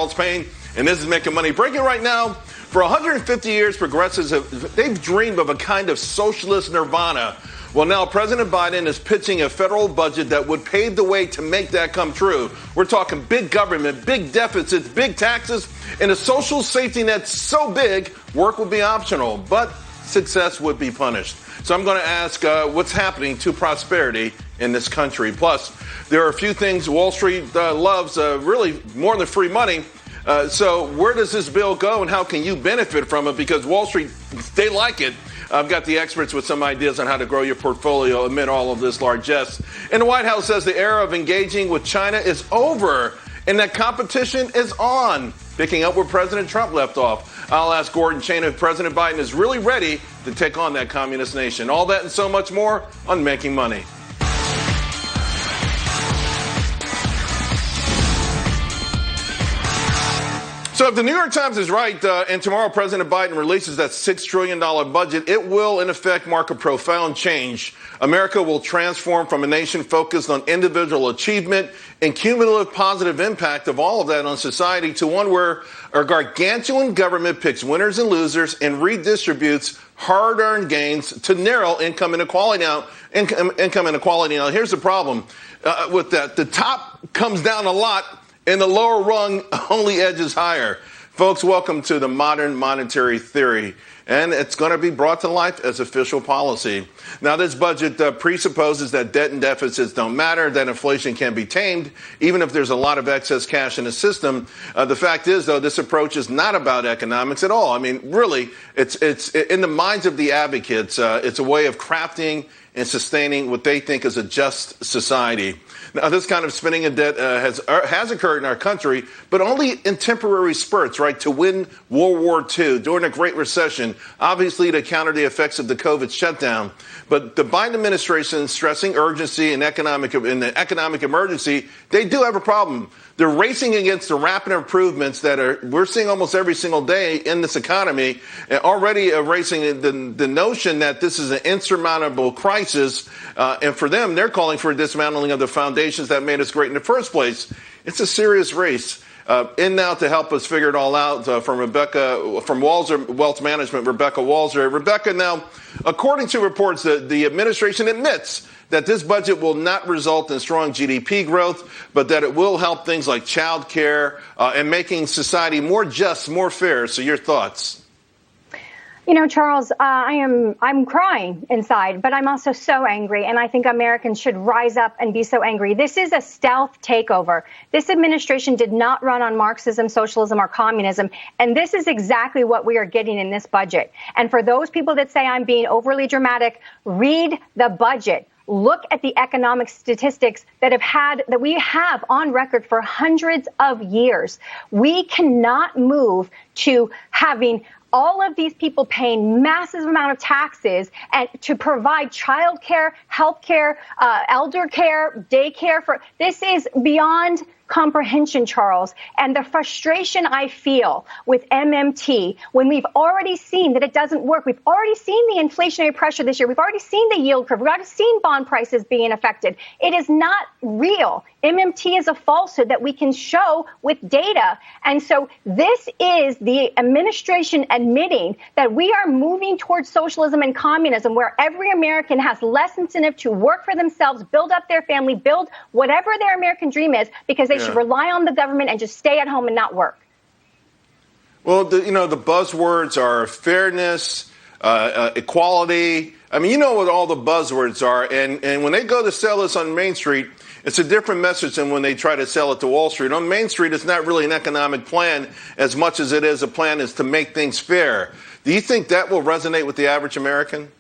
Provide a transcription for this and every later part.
Charles Payne, and this is Making Money. Breaking right now, for 150 years, progressives they've dreamed of a kind of socialist nirvana. Well, now President Biden is pitching a federal budget that would pave the way to make that come true. We're talking big government, big deficits, big taxes, and a social safety net so big, work would be optional, but success would be punished. So I'm going to ask what's happening to prosperity in this country. Plus, there are a few things Wall Street loves really more than free money. So where does this bill go and how can you benefit from it? Because Wall Street, they like it. I've got the experts with some ideas on how to grow your portfolio amid all of this largesse. And the White House says the era of engaging with China is over and that competition is on, picking up where President Trump left off. I'll ask Gordon Chain if President Biden is really ready to take on that communist nation. All that and so much more on Making Money. So if the New York Times is right, and tomorrow President Biden releases that $6 trillion budget, it will, in effect, mark a profound change. America will transform from a nation focused on individual achievement and cumulative positive impact of all of that on society to one where a gargantuan government picks winners and losers and redistributes hard-earned gains to narrow income inequality. Now, here's the problem with that. The top comes down a lot, and the lower rung only edges higher. Folks, welcome to the modern monetary theory, and it's going to be brought to life as official policy. Now, this budget presupposes that debt and deficits don't matter, that inflation can be tamed, even if there's a lot of excess cash in the system. The fact is, though, this approach is not about economics at all. I mean, really, it's in the minds of the advocates, it's a way of crafting and sustaining what they think is a just society. Now, this kind of spending of debt has occurred in our country, but only in temporary spurts, right, to win World War II, during the Great Recession, obviously to counter the effects of the COVID shutdown. But the Biden administration stressing urgency and the economic emergency, they do have a problem. They're racing against the rapid improvements that we're seeing almost every single day in this economy, and already erasing the notion that this is an insurmountable crisis. And for them, they're calling for a dismantling of the foundations that made us great in the first place. It's a serious race. In now to help us figure it all out from Walser Wealth Management, Rebecca Walser. Rebecca, now, according to reports, the administration admits that this budget will not result in strong GDP growth, but that it will help things like child care and making society more just, more fair. So your thoughts? You know, Charles, I'm crying inside, but I'm also so angry. And I think Americans should rise up and be so angry. This is a stealth takeover. This administration did not run on Marxism, socialism, or communism. And this is exactly what we are getting in this budget. And for those people that say I'm being overly dramatic, read the budget. Look at the economic statistics that we have on record for hundreds of years. We cannot move to having all of these people paying massive amount of taxes and to provide child care, health care, elder care, daycare. This is beyond comprehension, Charles. And the frustration I feel with MMT when we've already seen that it doesn't work. We've already seen the inflationary pressure this year. We've already seen the yield curve. We've already seen bond prices being affected. It is not real. MMT is a falsehood that we can show with data. And so this is the administration admitting that we are moving towards socialism and communism, where every American has less incentive to work for themselves, build up their family, build whatever their American dream is, because they should rely on the government and just stay at home and not work. Well, the buzzwords are fairness, equality. I mean, you know what all the buzzwords are. And when they go to sell this on Main Street, it's a different message than when they try to sell it to Wall Street. On Main Street, it's not really an economic plan as much as it is a plan is to make things fair. Do you think that will resonate with the average American?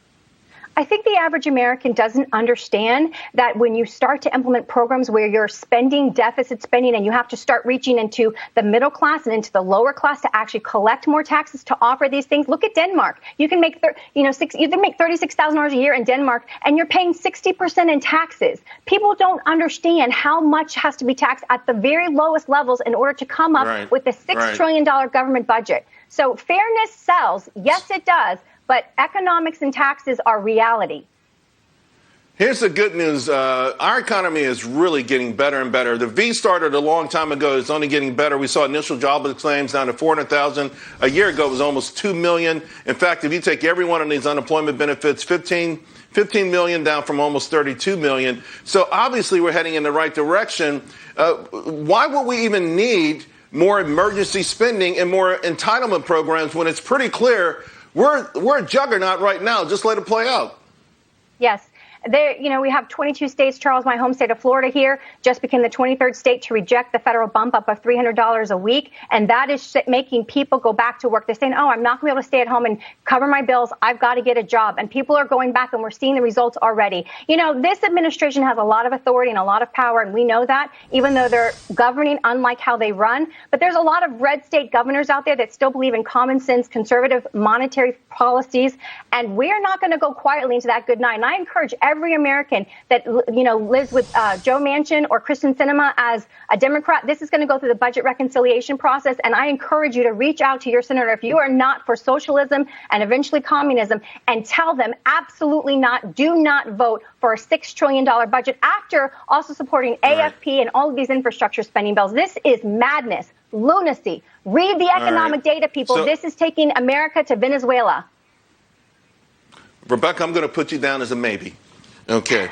I think the average American doesn't understand that when you start to implement programs where you're spending deficit spending and you have to start reaching into the middle class and into the lower class to actually collect more taxes to offer these things. Look at Denmark. You can make $36,000 a year in Denmark and you're paying 60% in taxes. People don't understand how much has to be taxed at the very lowest levels in order to come up with a $6 trillion government budget. So fairness sells. Yes, it does. But economics and taxes are reality. Here's the good news. Our economy is really getting better and better. The V started a long time ago. It's only getting better. We saw initial jobless claims down to 400,000. A year ago, it was almost 2 million. In fact, if you take every one of these unemployment benefits, 15 million down from almost 32 million. So obviously, we're heading in the right direction. Why would we even need more emergency spending and more entitlement programs when it's pretty clear we're a juggernaut right now? Just let it play out. Yes. There, we have 22 states. Charles, my home state of Florida here, just became the 23rd state to reject the federal bump up of $300 a week. And that is making people go back to work. They're saying, oh, I'm not going to be able to stay at home and cover my bills. I've got to get a job. And people are going back, and we're seeing the results already. This administration has a lot of authority and a lot of power, and we know that, even though they're governing unlike how they run. But there's a lot of red state governors out there that still believe in common sense, conservative monetary policies. And we're not going to go quietly into that good night. And I encourage every American that, lives with Joe Manchin or Kristen Sinema as a Democrat. This is going to go through the budget reconciliation process. And I encourage you to reach out to your senator if you are not for socialism and eventually communism, and tell them absolutely not, do not vote for a $6 trillion budget after also supporting AFP and all of these infrastructure spending bills. This is madness, lunacy. Read the economic data, people. This is taking America to Venezuela. Rebecca, I'm going to put you down as a maybe. Okay.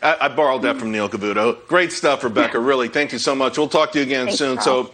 I borrowed that from Neil Cavuto. Great stuff, Rebecca. Really. Thank you so much. We'll talk to you again soon. Charles. So